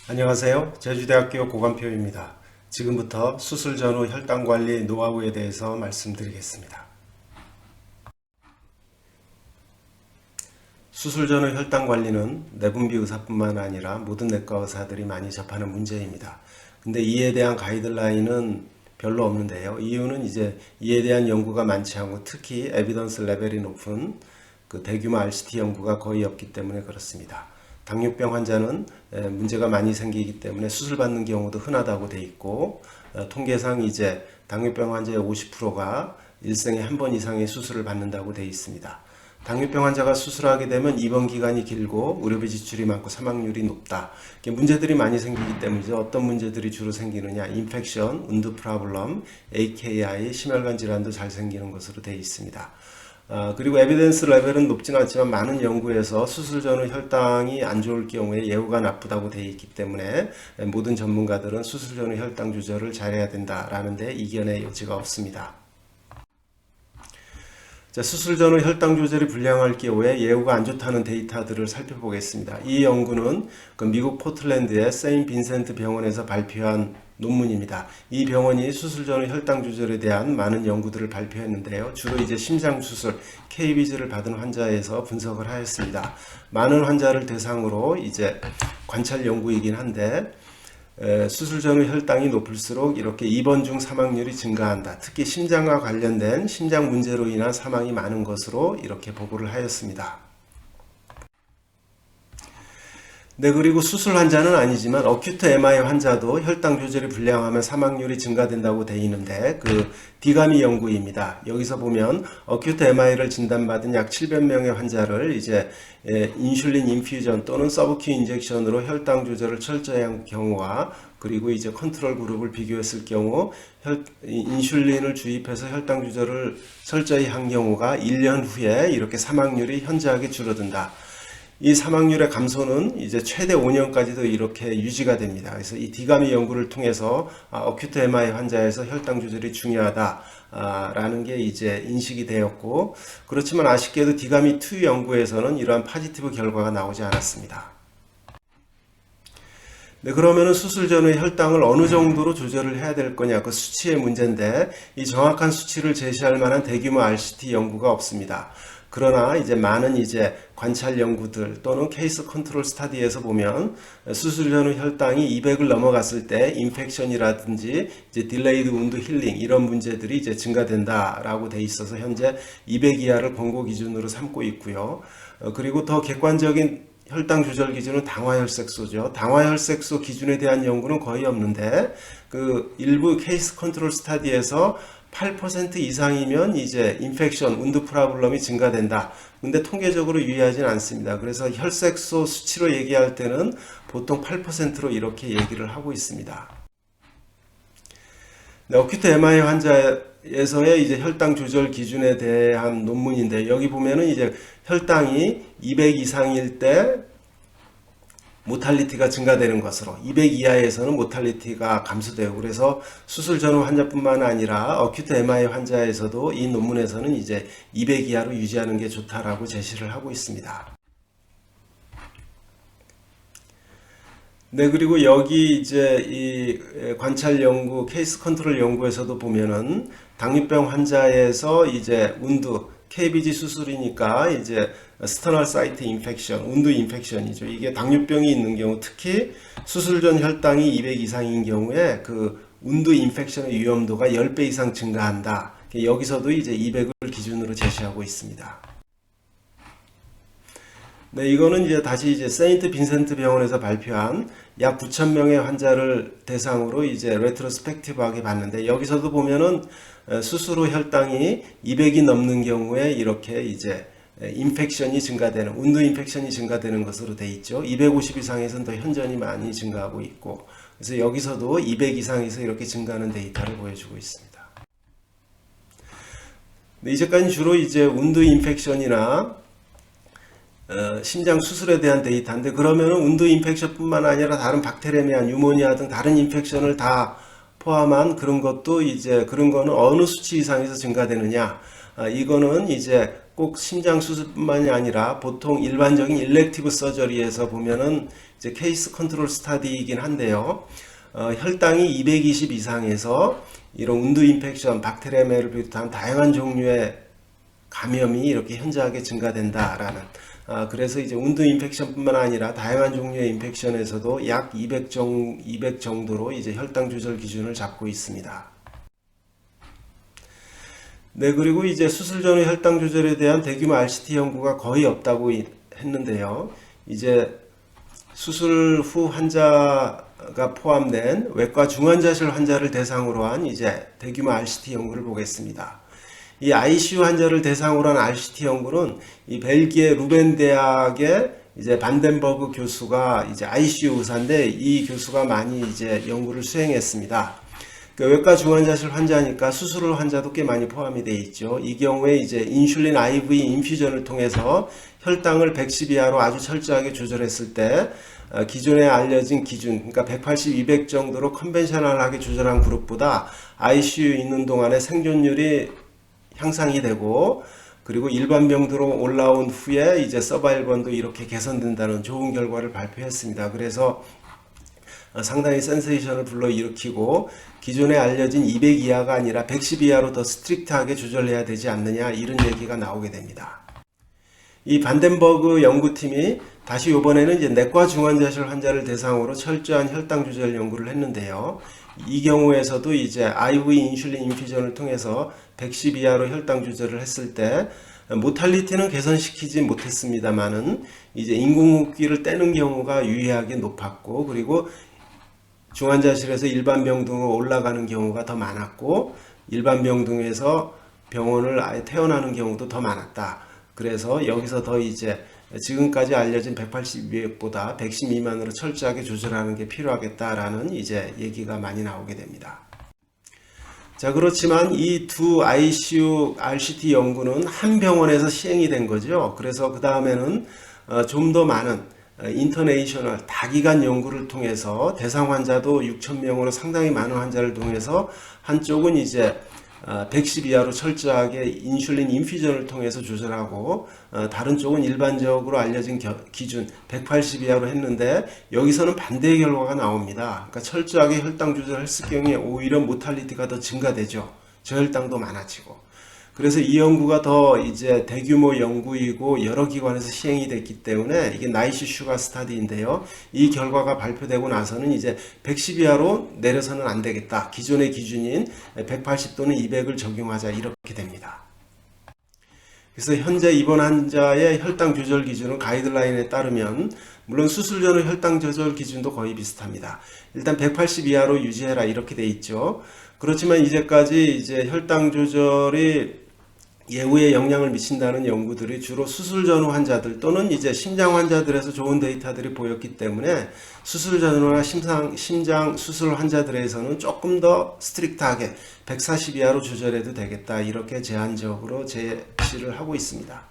안녕하세요. 제주대학교 고관표입니다. 지금부터 수술 전후 혈당 관리 노하우에 대해서 말씀드리겠습니다. 수술 전후 혈당 관리는 내분비 의사뿐만 아니라 모든 내과 의사들이 많이 접하는 문제입니다. 근데 이에 대한 가이드라인은 별로 없는데요. 이유는 이에 대한 연구가 많지 않고 특히 에비던스 레벨이 높은 대규모 RCT 연구가 거의 없기 때문에 그렇습니다. 당뇨병 환자는 문제가 많이 생기기 때문에 수술받는 경우도 흔하다고 돼 있고, 통계상 당뇨병 환자의 50%가 일생에 한 번 이상의 수술을 받는다고 돼 있습니다. 당뇨병 환자가 수술하게 되면 입원 기간이 길고 의료비 지출이 많고 사망률이 높다. 문제들이 많이 생기기 때문이죠. 어떤 문제들이 주로 생기느냐? 인펙션, 운드 프로블럼, AKI, 심혈관 질환도 잘 생기는 것으로 돼 있습니다. 그리고 에비던스 레벨은 높지는 않지만 많은 연구에서 수술 전후 혈당이 안 좋을 경우에 예후가 나쁘다고 되어 있기 때문에 모든 전문가들은 수술 전후 혈당 조절을 잘해야 된다라는 데 이견의 여지가 없습니다. 수술 전후 혈당 조절이 불량할 경우에 예후가 안 좋다는 데이터들을 살펴보겠습니다. 이 연구는 미국 포틀랜드의 세인트 빈센트 병원에서 발표한 논문입니다. 이 병원이 수술 전후 혈당 조절에 대한 많은 연구들을 발표했는데요. 주로 심장 수술, KBG를 받은 환자에서 분석을 하였습니다. 많은 환자를 대상으로 관찰 연구이긴 한데, 수술 전후 혈당이 높을수록 이렇게 입원 중 사망률이 증가한다. 특히 심장과 관련된 심장 문제로 인한 사망이 많은 것으로 이렇게 보고를 하였습니다. 네, 그리고 수술 환자는 아니지만 어큐트 MI 환자도 혈당 조절이 불량하면 사망률이 증가된다고 되어 있는데 디가미 연구입니다. 여기서 보면 어큐트 MI를 진단받은 약 700명의 환자를 인슐린 인퓨전 또는 서브큐 인젝션으로 혈당 조절을 철저히 한 경우와 그리고 컨트롤 그룹을 비교했을 경우 인슐린을 주입해서 혈당 조절을 철저히 한 경우가 1년 후에 이렇게 사망률이 현저하게 줄어든다. 이 사망률의 감소는 최대 5년까지도 이렇게 유지가 됩니다. 그래서 이 디가미 연구를 통해서 어큐트 MI 환자에서 혈당 조절이 중요하다라는 게 인식이 되었고, 그렇지만 아쉽게도 디가미 2 연구에서는 이러한 파지티브 결과가 나오지 않았습니다. 네, 그러면은 수술 전후에 혈당을 어느 정도로 조절을 해야 될 거냐, 그 수치의 문제인데, 이 정확한 수치를 제시할 만한 대규모 RCT 연구가 없습니다. 그러나 많은 관찰 연구들 또는 케이스 컨트롤 스터디에서 보면 수술 전후 혈당이 200을 넘어갔을 때 인펙션이라든지 딜레이드 운드 힐링 이런 문제들이 증가된다라고 돼 있어서 현재 200 이하를 권고 기준으로 삼고 있고요. 그리고 더 객관적인 혈당 조절 기준은 당화혈색소죠. 당화혈색소 기준에 대한 연구는 거의 없는데 일부 케이스 컨트롤 스터디에서 8% 이상이면 인펙션, 운드 프로블럼이 증가된다. 근데 통계적으로 유의하지는 않습니다. 그래서 혈색소 수치로 얘기할 때는 보통 8%로 이렇게 얘기를 하고 있습니다. 네, 어큐트 MI 환자에서의 혈당 조절 기준에 대한 논문인데, 여기 보면은 혈당이 200 이상일 때 모탈리티가 증가되는 것으로 200 이하에서는 모탈리티가 감소되고, 그래서 수술 전후 환자뿐만 아니라 어큐트 MI 환자에서도 이 논문에서는 200 이하로 유지하는 게 좋다라고 제시를 하고 있습니다. 네, 그리고 여기 이 관찰 연구, 케이스 컨트롤 연구에서도 보면은 당뇨병 환자에서 운드 KBG 수술이니까 스터널 사이트 인펙션, 운드 인펙션이죠. 이게 당뇨병이 있는 경우, 특히 수술 전 혈당이 200 이상인 경우에 운드 인펙션의 위험도가 10배 이상 증가한다. 여기서도 200을 기준으로 제시하고 있습니다. 네, 이거는 다시 세인트 빈센트 병원에서 발표한 약 9,000명의 환자를 대상으로 레트로스펙티브하게 봤는데, 여기서도 보면은 수술 후 혈당이 200이 넘는 경우에 이렇게 인펙션이 증가되는, 운드 인펙션이 증가되는 것으로 돼 있죠. 250 이상에서는 더 현저히 많이 증가하고 있고, 그래서 여기서도 200 이상에서 이렇게 증가하는 데이터를 보여주고 있습니다. 네, 이제까지 주로 운드 인펙션이나 심장 수술에 대한 데이터인데, 그러면은 운드 인펙션뿐만 아니라 다른 박테레미아, 뉴모니아 등 다른 인펙션을 다 포함한 그런 것도 그런 거는 어느 수치 이상에서 증가되느냐? 이거는 이제 꼭 심장 수술뿐만이 아니라 보통 일반적인 일렉티브 서저리에서 보면은 이제 케이스 컨트롤 스타디이긴 한데요. 혈당이 220 이상에서 이런 운두 인펙션, 박테리아매를 비롯한 다양한 종류의 감염이 이렇게 현저하게 증가된다라는 그래서 이제 운두 인펙션뿐만 아니라 다양한 종류의 인펙션에서도 약 200 정도로 이제 혈당 조절 기준을 잡고 있습니다. 네, 그리고 이제 수술 전후 혈당 조절에 대한 대규모 RCT 연구가 거의 없다고 했는데요. 이제 수술 후 환자가 포함된 외과 중환자실 환자를 대상으로 한 이제 대규모 RCT 연구를 보겠습니다. 이 ICU 환자를 대상으로 한 RCT 연구는 이 벨기에 루벤 대학의 이제 반덴버그 교수가 이제 ICU 의사인데 이 교수가 많이 이제 연구를 수행했습니다. 그 외과 중환자실 환자니까 수술 환자도 꽤 많이 포함이 되어 있죠. 이 경우에 이제 인슐린 IV 인퓨전을 통해서 혈당을 110 이하로 아주 철저하게 조절했을 때 기존에 알려진 기준, 그러니까 180, 200 정도로 컨벤셔널하게 조절한 그룹보다 ICU 있는 동안에 생존율이 향상이 되고 그리고 일반 병도로 올라온 후에 이제 서바이벌도 이렇게 개선된다는 좋은 결과를 발표했습니다. 그래서 상당히 센세이션을 불러일으키고 기존에 알려진 200 이하가 아니라 110 이하로 더 스트릭트하게 조절해야 되지 않느냐 이런 얘기가 나오게 됩니다. 이 반덴버그 연구팀이 다시 이번에는 이제 내과 중환자실 환자를 대상으로 철저한 혈당 조절 연구를 했는데요. 이 경우에서도 이제 IV 인슐린 인퓨전을 통해서 110 이하로 혈당 조절을 했을 때 모탈리티는 개선시키지 못했습니다만은 이제 인공호흡기를 떼는 경우가 유의하게 높았고 그리고 중환자실에서 일반 병동으로 올라가는 경우가 더 많았고 일반 병동에서 병원을 아예 퇴원하는 경우도 더 많았다. 그래서 여기서 더 이제 지금까지 알려진 180보다 110 미만으로 철저하게 조절하는 게 필요하겠다라는 이제 얘기가 많이 나오게 됩니다. 자, 그렇지만 이 두 ICU RCT 연구는 한 병원에서 시행이 된 거죠. 그래서 그 다음에는 좀 더 많은 인터내셔널 다기관 연구를 통해서 대상 환자도 6,000명으로 상당히 많은 환자를 통해서 한쪽은 이제 110 이하로 철저하게 인슐린 인퓨전을 통해서 조절하고 다른 쪽은 일반적으로 알려진 기준 180 이하로 했는데 여기서는 반대의 결과가 나옵니다. 그러니까 철저하게 혈당 조절했을 경우에 오히려 모탈리티가 더 증가되죠. 저혈당도 많아지고. 그래서 이 연구가 더 이제 대규모 연구이고 여러 기관에서 시행이 됐기 때문에 이게 나이스 슈가 스타디인데요. 이 결과가 발표되고 나서는 이제 110 이하로 내려서는 안 되겠다. 기존의 기준인 180 또는 200을 적용하자 이렇게 됩니다. 그래서 현재 입원 환자의 혈당 조절 기준은 가이드라인에 따르면 물론 수술 전후 혈당 조절 기준도 거의 비슷합니다. 일단 180 이하로 유지해라 이렇게 돼 있죠. 그렇지만 이제까지 이제 혈당 조절이 예후에 영향을 미친다는 연구들이 주로 수술 전후 환자들 또는 이제 심장 환자들에서 좋은 데이터들이 보였기 때문에 수술 전후나 심장 수술 환자들에서는 조금 더 스트릭트하게 140 이하로 조절해도 되겠다 이렇게 제한적으로 제시를 하고 있습니다.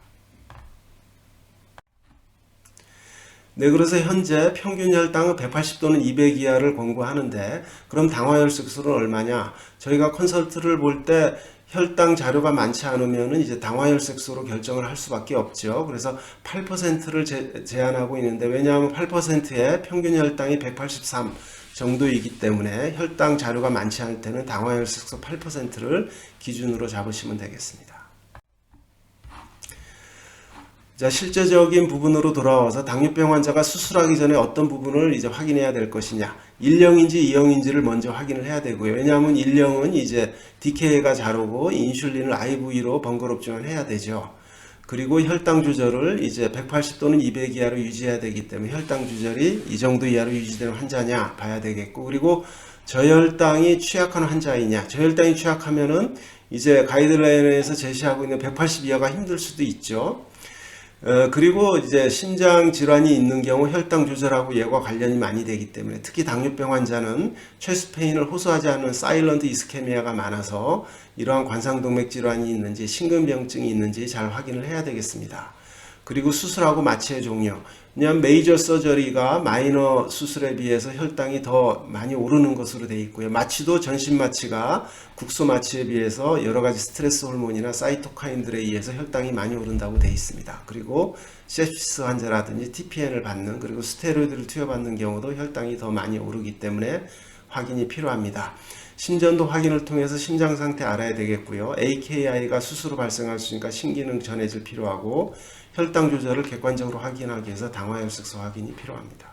네, 그래서 현재 평균 혈당은 180 또는 200 이하를 권고하는데 그럼 당화혈색소는 얼마냐? 저희가 컨설트를 볼 때 혈당 자료가 많지 않으면 이제 당화혈색소로 결정을 할 수밖에 없죠. 그래서 8%를 제한하고 있는데 왜냐하면 8%의 평균 혈당이 183 정도이기 때문에 혈당 자료가 많지 않을 때는 당화혈색소 8%를 기준으로 잡으시면 되겠습니다. 자, 실제적인 부분으로 돌아와서 당뇨병 환자가 수술하기 전에 어떤 부분을 이제 확인해야 될 것이냐. 1형인지 2형인지를 먼저 확인을 해야 되고요. 왜냐하면 1형은 이제 DKA가 잘 오고 인슐린을 IV로 번거롭지만 해야 되죠. 그리고 혈당 조절을 이제 180 또는 200 이하로 유지해야 되기 때문에 혈당 조절이 이 정도 이하로 유지되는 환자냐 봐야 되겠고 그리고 저혈당이 취약한 환자이냐. 저혈당이 취약하면은 이제 가이드라인에서 제시하고 있는 180 이하가 힘들 수도 있죠. 그리고 이제 심장 질환이 있는 경우 혈당 조절하고 얘와 관련이 많이 되기 때문에 특히 당뇨병 환자는 체스트페인을 호소하지 않는 사일런트 이스케미아가 많아서 이러한 관상동맥 질환이 있는지 심근병증이 있는지 잘 확인을 해야 되겠습니다. 그리고 수술하고 마취의 종류. 왜냐하면 메이저 서저리가 마이너 수술에 비해서 혈당이 더 많이 오르는 것으로 되어 있고요. 마취도 전신 마취가 국소 마취에 비해서 여러 가지 스트레스 호르몬이나 사이토카인들에 의해서 혈당이 많이 오른다고 되어 있습니다. 그리고 sepsis 환자라든지 TPN을 받는, 그리고 스테로이드를 투여받는 경우도 혈당이 더 많이 오르기 때문에 확인이 필요합니다. 심전도 확인을 통해서 심장 상태 알아야 되겠고요. AKI가 스스로 발생할 수 있으니까 심기능 전해질 필요하고, 혈당 조절을 객관적으로 확인하기 위해서 당화혈색소 확인이 필요합니다.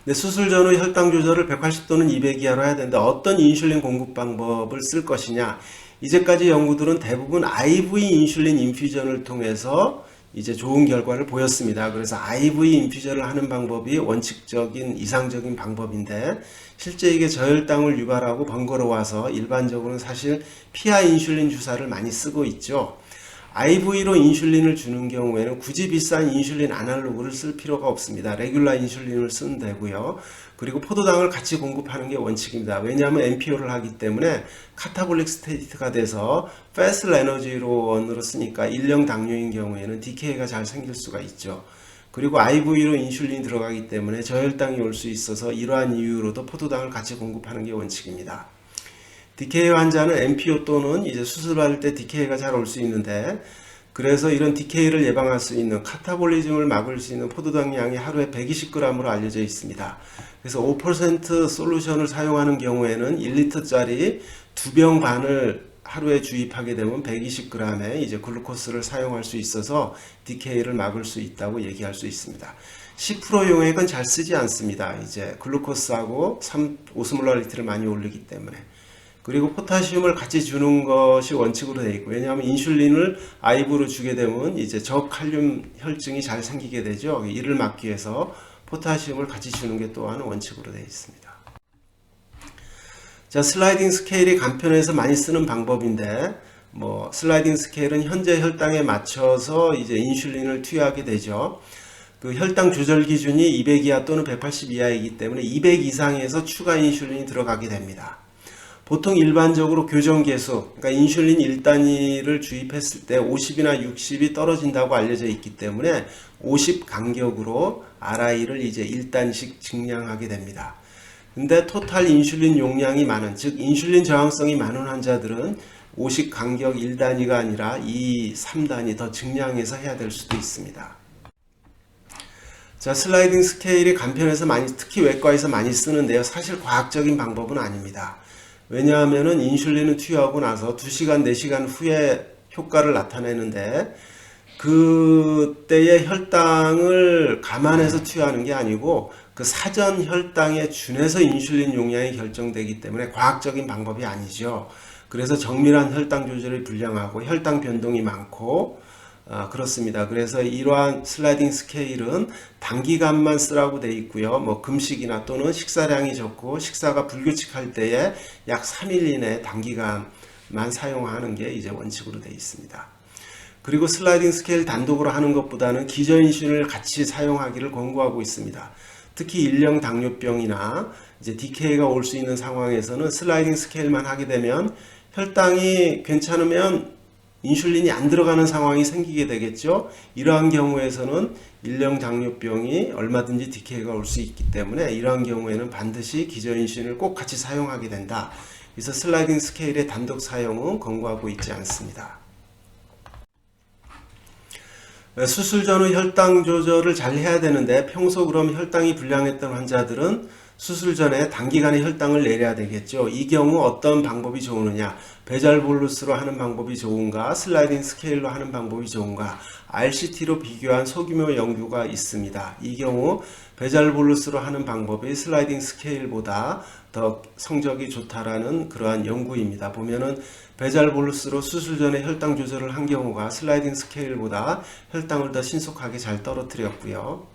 네, 수술 전후 혈당 조절을 180 또는 200 이하로 해야 되는데 어떤 인슐린 공급 방법을 쓸 것이냐. 이제까지 연구들은 대부분 IV 인슐린 인퓨전을 통해서 이제 좋은 결과를 보였습니다. 그래서 IV 인퓨전을 하는 방법이 원칙적인 이상적인 방법인데, 실제 이게 저혈당을 유발하고 번거로워서 일반적으로는 사실 피하 인슐린 주사를 많이 쓰고 있죠. IV로 인슐린을 주는 경우에는 굳이 비싼 인슐린 아날로그를 쓸 필요가 없습니다. 레귤라 인슐린을 쓰면 되고요. 그리고 포도당을 같이 공급하는 게 원칙입니다. 왜냐하면 MPO를 하기 때문에 카타볼릭 스테이트가 돼서 패스트 에너지로 쓰니까 일령 당뇨인 경우에는 DK가 잘 생길 수가 있죠. 그리고 IV로 인슐린이 들어가기 때문에 저혈당이 올 수 있어서 이러한 이유로도 포도당을 같이 공급하는 게 원칙입니다. DKA 환자는 MPO 또는 이제 수술받을 때 DKA가 잘 올 수 있는데, 그래서 이런 DKA를 예방할 수 있는, 카타볼리즘을 막을 수 있는 포도당 양이 하루에 120g으로 알려져 있습니다. 그래서 5% 솔루션을 사용하는 경우에는 1리터짜리 2병 반을 하루에 주입하게 되면 120g의 이제 글루코스를 사용할 수 있어서 DKA를 막을 수 있다고 얘기할 수 있습니다. 10% 용액은 잘 쓰지 않습니다. 이제 글루코스하고 오스몰라리티를 많이 올리기 때문에. 그리고 포타시움을 같이 주는 것이 원칙으로 되어 있고, 왜냐하면 인슐린을 IV로 주게 되면 이제 저칼륨 혈증이 잘 생기게 되죠. 이를 막기 위해서 포타시움을 같이 주는 게 또한 원칙으로 되어 있습니다. 자, 슬라이딩 스케일이 간편해서 많이 쓰는 방법인데, 슬라이딩 스케일은 현재 혈당에 맞춰서 이제 인슐린을 투여하게 되죠. 그 혈당 조절 기준이 200 이하 또는 180 이하이기 때문에 200 이상에서 추가 인슐린이 들어가게 됩니다. 보통 일반적으로 교정계수, 그러니까 인슐린 1단위를 주입했을 때 50이나 60이 떨어진다고 알려져 있기 때문에 50 간격으로 RI를 이제 1단씩 증량하게 됩니다. 근데 토탈 인슐린 용량이 많은, 즉 인슐린 저항성이 많은 환자들은 50 간격 1단위가 아니라 2, 3단위 더 증량해서 해야 될 수도 있습니다. 자, 슬라이딩 스케일이 간편해서 특히 외과에서 많이 쓰는데요. 사실 과학적인 방법은 아닙니다. 왜냐하면은 인슐린을 투여하고 나서 2시간, 4시간 후에 효과를 나타내는데, 그때의 혈당을 감안해서 투여하는 게 아니고 그 사전 혈당에 준해서 인슐린 용량이 결정되기 때문에 과학적인 방법이 아니죠. 그래서 정밀한 혈당 조절이 불량하고 혈당 변동이 많고 그렇습니다. 그래서 이러한 슬라이딩 스케일은 단기간만 쓰라고 되어 있고요. 금식이나 또는 식사량이 적고 식사가 불규칙할 때에 약 3일 이내 단기간만 사용하는 게 이제 원칙으로 되어 있습니다. 그리고 슬라이딩 스케일 단독으로 하는 것보다는 기저인슐린을 같이 사용하기를 권고하고 있습니다. 특히 일령 당뇨병이나 이제 DKA가 올 수 있는 상황에서는 슬라이딩 스케일만 하게 되면 혈당이 괜찮으면 인슐린이 안 들어가는 상황이 생기게 되겠죠. 이러한 경우에서는 일령 당뇨병이 얼마든지 DKA가 올 수 있기 때문에 이러한 경우에는 반드시 기저인슐린을 꼭 같이 사용하게 된다. 그래서 슬라이딩 스케일의 단독 사용은 권고하고 있지 않습니다. 수술 전후 혈당 조절을 잘 해야 되는데, 평소 그럼 혈당이 불량했던 환자들은 수술 전에 단기간에 혈당을 내려야 되겠죠. 이 경우 어떤 방법이 좋으느냐, 베잘 볼루스로 하는 방법이 좋은가, 슬라이딩 스케일로 하는 방법이 좋은가, RCT로 비교한 소규모 연구가 있습니다. 이 경우 베잘 볼루스로 하는 방법이 슬라이딩 스케일보다 더 성적이 좋다라는 그러한 연구입니다. 보면은 베잘 볼루스로 수술 전에 혈당 조절을 한 경우가 슬라이딩 스케일보다 혈당을 더 신속하게 잘 떨어뜨렸고요.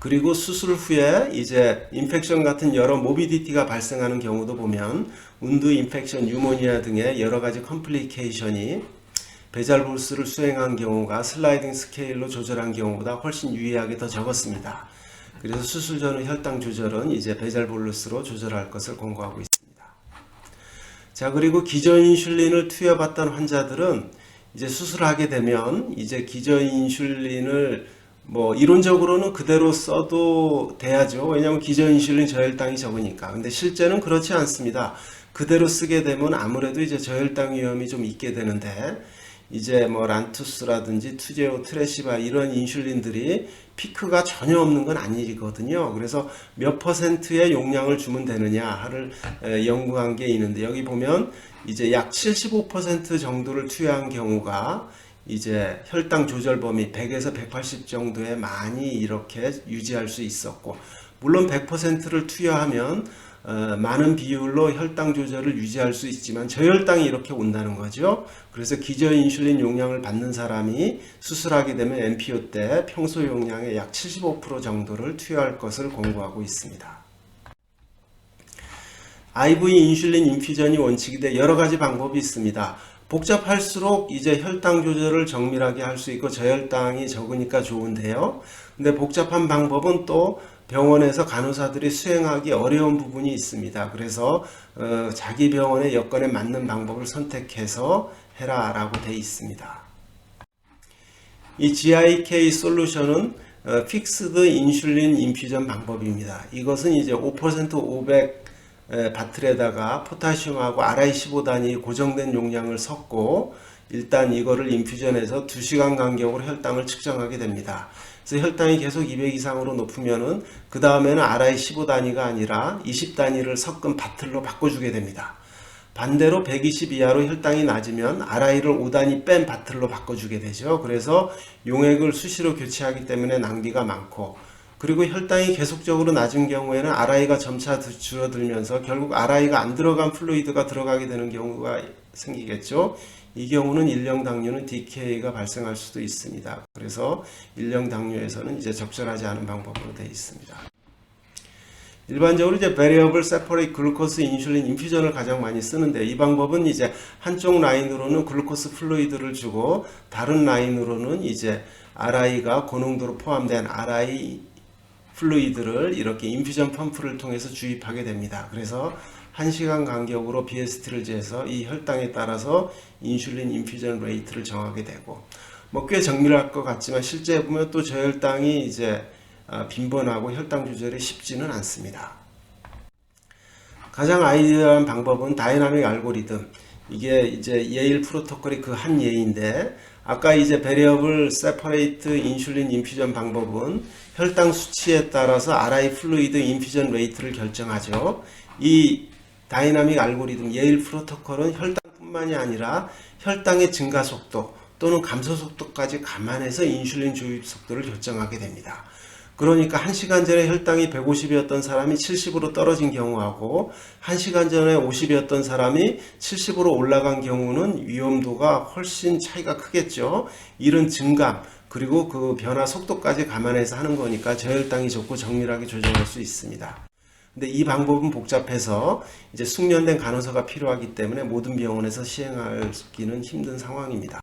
그리고 수술 후에 이제 인펙션 같은 여러 모비디티가 발생하는 경우도 보면 운드 인펙션, 뉴모니아 등의 여러 가지 컴플리케이션이 베잘 볼루스를 수행한 경우가 슬라이딩 스케일로 조절한 경우보다 훨씬 유의하게 더 적었습니다. 그래서 수술 전후 혈당 조절은 이제 베잘 볼루스로 조절할 것을 권고하고 있습니다. 자, 그리고 기저인슐린을 투여받던 환자들은 이제 수술하게 되면 이제 기저인슐린을 뭐 이론적으로는 그대로 써도 돼야죠. 왜냐하면 기저인슐린 저혈당이 적으니까. 근데 실제는 그렇지 않습니다. 그대로 쓰게 되면 아무래도 이제 저혈당 위험이 좀 있게 되는데, 이제 뭐 란투스라든지 투제오, 트레시바 이런 인슐린들이 피크가 전혀 없는 건 아니거든요. 그래서 몇 퍼센트의 용량을 주면 되느냐를 연구한 게 있는데, 여기 보면 이제 약 75% 정도를 투여한 경우가 이제 혈당 조절 범위 100에서 180 정도에 많이 이렇게 유지할 수 있었고, 물론 100%를 투여하면 많은 비율로 혈당 조절을 유지할 수 있지만 저혈당이 이렇게 온다는 거죠. 그래서 기저인슐린 용량을 받는 사람이 수술하게 되면 MPO 때 평소 용량의 약 75% 정도를 투여할 것을 권고하고 있습니다. IV 인슐린 인퓨전이 원칙인데 여러 가지 방법이 있습니다. 복잡할수록 이제 혈당 조절을 정밀하게 할 수 있고 저혈당이 적으니까 좋은데요. 근데 복잡한 방법은 또 병원에서 간호사들이 수행하기 어려운 부분이 있습니다. 그래서 자기 병원의 여건에 맞는 방법을 선택해서 해라 라고 되어 있습니다. 이 GIK 솔루션은 픽스드 인슐린 인퓨전 방법입니다. 이것은 이제 5% 500 바틀에다가 포타슘하고 RI15단이 고정된 용량을 섞고 일단 이거를 인퓨전해서 2시간 간격으로 혈당을 측정하게 됩니다. 그래서 혈당이 계속 200 이상으로 높으면은 그 다음에는 RI15단위가 아니라 20단위를 섞은 바틀로 바꿔주게 됩니다. 반대로 120 이하로 혈당이 낮으면 RI를 5단위 뺀 바틀로 바꿔주게 되죠. 그래서 용액을 수시로 교체하기 때문에 낭비가 많고, 그리고 혈당이 계속적으로 낮은 경우에는 RI가 점차 줄어들면서 결국 RI가 안 들어간 플루이드가 들어가게 되는 경우가 생기겠죠. 이 경우는 일령 당뇨는 DKA가 발생할 수도 있습니다. 그래서 일령 당뇨에서는 이제 적절하지 않은 방법으로 되어 있습니다. 일반적으로 이제 Variable Separate Glucose Insulin 인퓨전을 가장 많이 쓰는데, 이 방법은 이제 한쪽 라인으로는 글루코스 플루이드를 주고 다른 라인으로는 이제 RI가 고농도로 포함된 RI 플루이드를 이렇게 인퓨전 펌프를 통해서 주입하게 됩니다. 그래서 1시간 간격으로 BST를 재서 이 혈당에 따라서 인슐린 인퓨전 레이트를 정하게 되고, 뭐 꽤 정밀할 것 같지만 실제 보면 또 저혈당이 이제 빈번하고 혈당 조절이 쉽지는 않습니다. 가장 아이디어한 방법은 다이나믹 알고리즘. 이게 이제 예일 프로토콜이 그 한 예인데, 아까 이제 베리어블 세퍼레이트 인슐린 인퓨전 방법은 혈당 수치에 따라서 RI 플루이드 인퓨전 레이트를 결정하죠. 이 다이나믹 알고리즘 예일 프로토콜은 혈당뿐만이 아니라 혈당의 증가 속도 또는 감소 속도까지 감안해서 인슐린 주입 속도를 결정하게 됩니다. 그러니까 1시간 전에 혈당이 150이었던 사람이 70으로 떨어진 경우하고 1시간 전에 50이었던 사람이 70으로 올라간 경우는 위험도가 훨씬 차이가 크겠죠. 이런 증감 그리고 그 변화 속도까지 감안해서 하는 거니까 저혈당이 좋고 정밀하게 조정할 수 있습니다. 근데 이 방법은 복잡해서 이제 숙련된 간호사가 필요하기 때문에 모든 병원에서 시행하기는 힘든 상황입니다.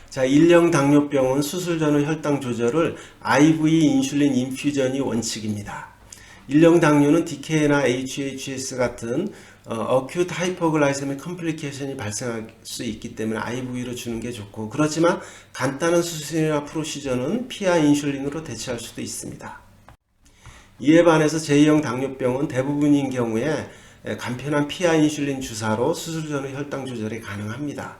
자, 일령 당뇨병은 수술 전후 혈당 조절을 IV 인슐린 인퓨전이 원칙입니다. 일령 당뇨는 DKA나 HHS 같은 acute hypoglycemic complication이 발생할 수 있기 때문에 IV로 주는 게 좋고, 그렇지만 간단한 수술이나 프로시저는 피하 인슐린으로 대체할 수도 있습니다. 이에 반해서 제2형 당뇨병은 대부분인 경우에 간편한 피하 인슐린 주사로 수술 전후 혈당 조절이 가능합니다.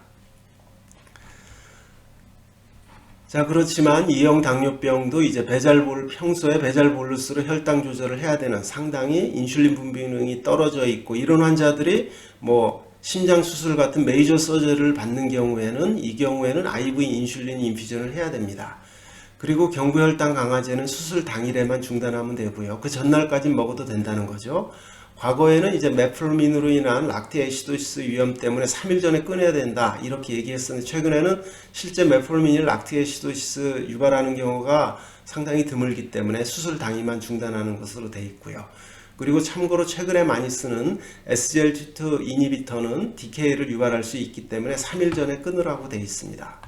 자, 그렇지만 2형 당뇨병도 이제 평소에 베잘볼루스로 혈당 조절을 해야 되는, 상당히 인슐린 분비 기능이 떨어져 있고 이런 환자들이 뭐 심장 수술 같은 메이저 서저리를 받는 경우에는 이 경우에는 IV 인슐린 인퓨전을 해야 됩니다. 그리고 경부혈당 강화제는 수술 당일에만 중단하면 되고요. 그 전날까지 먹어도 된다는 거죠. 과거에는 이제 메플로민으로 인한 락티에시도시스 위험 때문에 3일 전에 끊어야 된다 이렇게 얘기했었는데, 최근에는 실제 메플로민이 락티에시도시스 유발하는 경우가 상당히 드물기 때문에 수술 당일만 중단하는 것으로 되어 있고요. 그리고 참고로 최근에 많이 쓰는 SGLT2 이니비터는 DKA를 유발할 수 있기 때문에 3일 전에 끊으라고 되어 있습니다.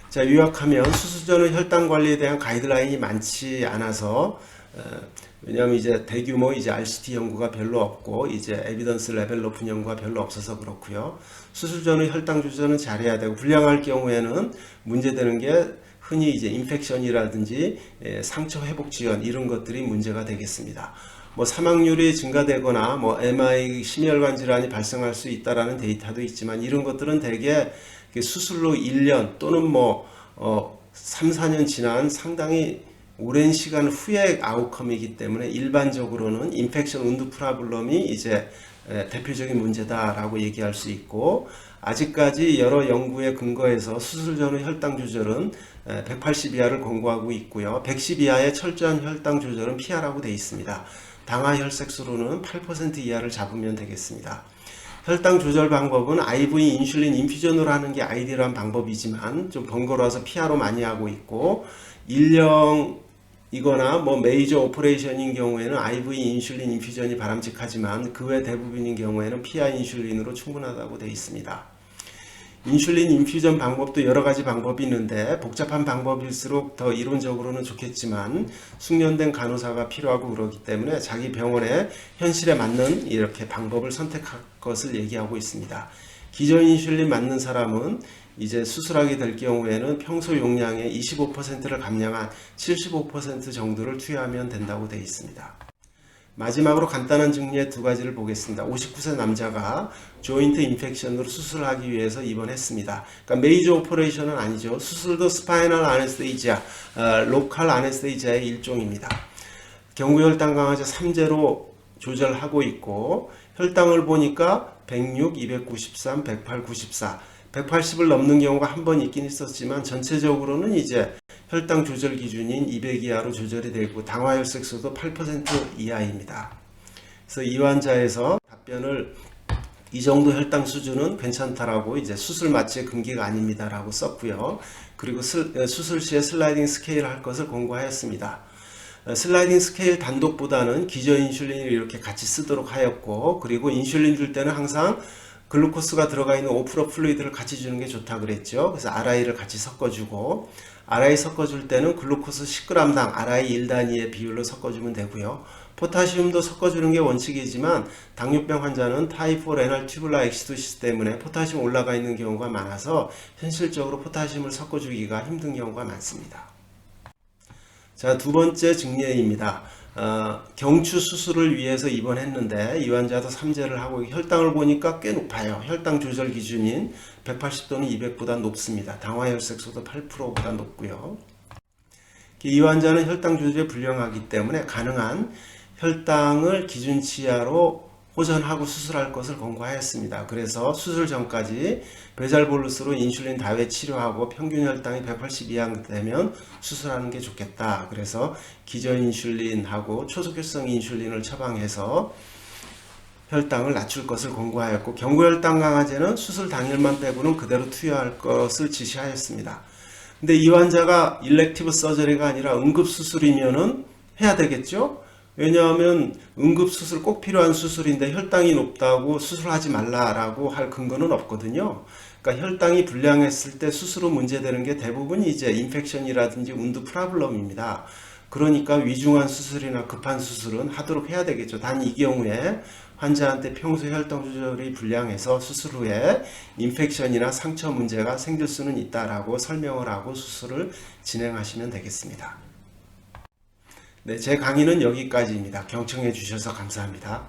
자, 요약하면 수술 전후 혈당 관리에 대한 가이드라인이 많지 않아서 왜냐하면 이제 대규모 이제 RCT 연구가 별로 없고 이제 에비던스 레벨 높은 연구가 별로 없어서 그렇고요. 수술 전의 혈당 조절은 잘해야 되고 불량할 경우에는 문제되는 게 흔히 이제 인펙션이라든지 상처 회복 지연 이런 것들이 문제가 되겠습니다. 뭐 사망률이 증가되거나 뭐 MI 심혈관 질환이 발생할 수 있다라는 데이터도 있지만 이런 것들은 대개 수술로 1년 또는 뭐 3, 4년 지난 상당히 오랜 시간 후의 아웃컴이기 때문에 일반적으로는 인펙션 운드 프라블럼이 이제 대표적인 문제다라고 얘기할 수 있고, 아직까지 여러 연구에 근거해서 수술 전의 혈당 조절은 180 이하를 권고하고 있고요. 110 이하의 철저한 혈당 조절은 피하라고 되어 있습니다. 당화 혈색수로는 8% 이하를 잡으면 되겠습니다. 혈당 조절 방법은 IV 인슐린 인퓨전으로 하는 게 아이디어한 방법이지만 좀 번거로워서 피하로 많이 하고 있고, 일령이거나 뭐 메이저 오퍼레이션인 경우에는 IV 인슐린 인퓨전이 바람직하지만 그 외 대부분인 경우에는 PI 인슐린으로 충분하다고 되어 있습니다. 인슐린 인퓨전 방법도 여러 가지 방법이 있는데 복잡한 방법일수록 더 이론적으로는 좋겠지만 숙련된 간호사가 필요하고 그러기 때문에 자기 병원의 현실에 맞는 이렇게 방법을 선택할 것을 얘기하고 있습니다. 기저 인슐린 맞는 사람은 이제 수술하게 될 경우에는 평소 용량의 25%를 감량한 75% 정도를 투여하면 된다고 되어 있습니다. 마지막으로 간단한 정리의 두 가지를 보겠습니다. 59세 남자가 조인트 인펙션으로 수술하기 위해서 입원했습니다. 그러니까 메이저 오퍼레이션은 아니죠. 수술도 스파이널 아네스테이지아, 로컬 아네스테이지아의 일종입니다. 경구혈당 강화제 3제로 조절하고 있고, 혈당을 보니까 106, 293, 108, 94, 180을 넘는 경우가 한 번 있긴 있었지만 전체적으로는 이제 혈당 조절 기준인 200 이하로 조절이 되고 당화 혈색수도 8% 이하입니다. 그래서 이 환자에서 답변을 이 정도 혈당 수준은 괜찮다라고 이제 수술 마취의 금기가 아닙니다라고 썼고요. 그리고 수술 시에 슬라이딩 스케일 할 것을 권고하였습니다. 슬라이딩 스케일 단독보다는 기저 인슐린을 이렇게 같이 쓰도록 하였고, 그리고 인슐린 줄 때는 항상 글루코스가 들어가 있는 5% 플루이드를 같이 주는 게 좋다 그랬죠. 그래서 RI를 같이 섞어주고, RI 섞어줄 때는 글루코스 10g당 RI 1단위의 비율로 섞어주면 되고요. 포타시움도 섞어주는 게 원칙이지만 당뇨병 환자는 타입 4 레날 튜뷸라 엑시도시스 때문에 포타시움 올라가 있는 경우가 많아서 현실적으로 포타시움을 섞어주기가 힘든 경우가 많습니다. 자, 두 번째 증례입니다. 경추 수술을 위해서 입원했는데 이 환자도 3제를 하고 혈당을 보니까 꽤 높아요. 혈당 조절 기준인 180 또는 200보다 높습니다. 당화 혈색소도 8%보다 높고요. 이 환자는 혈당 조절이 불량하기 때문에 가능한 혈당을 기준치하로 호전하고 수술할 것을 권고하였습니다. 그래서 수술 전까지 베잘볼루스로 인슐린 다회 치료하고 평균 혈당이 180 이하 되면 수술하는 게 좋겠다. 그래서 기저 인슐린하고 초속효성 인슐린을 처방해서 혈당을 낮출 것을 권고하였고, 경구혈당 강화제는 수술 당일만 빼고는 그대로 투여할 것을 지시하였습니다. 근데 이 환자가 일렉티브 서저리가 아니라 응급수술이면은 해야 되겠죠? 왜냐하면 응급수술 꼭 필요한 수술인데 혈당이 높다고 수술하지 말라라고 할 근거는 없거든요. 그러니까 혈당이 불량했을 때 수술로 문제되는 게 대부분 이제 인펙션이라든지 운드 프라블럼입니다. 그러니까 위중한 수술이나 급한 수술은 하도록 해야 되겠죠. 단 이 경우에 환자한테 평소 혈당 조절이 불량해서 수술 후에 인펙션이나 상처 문제가 생길 수는 있다라고 설명을 하고 수술을 진행하시면 되겠습니다. 네, 제 강의는 여기까지입니다. 경청해 주셔서 감사합니다.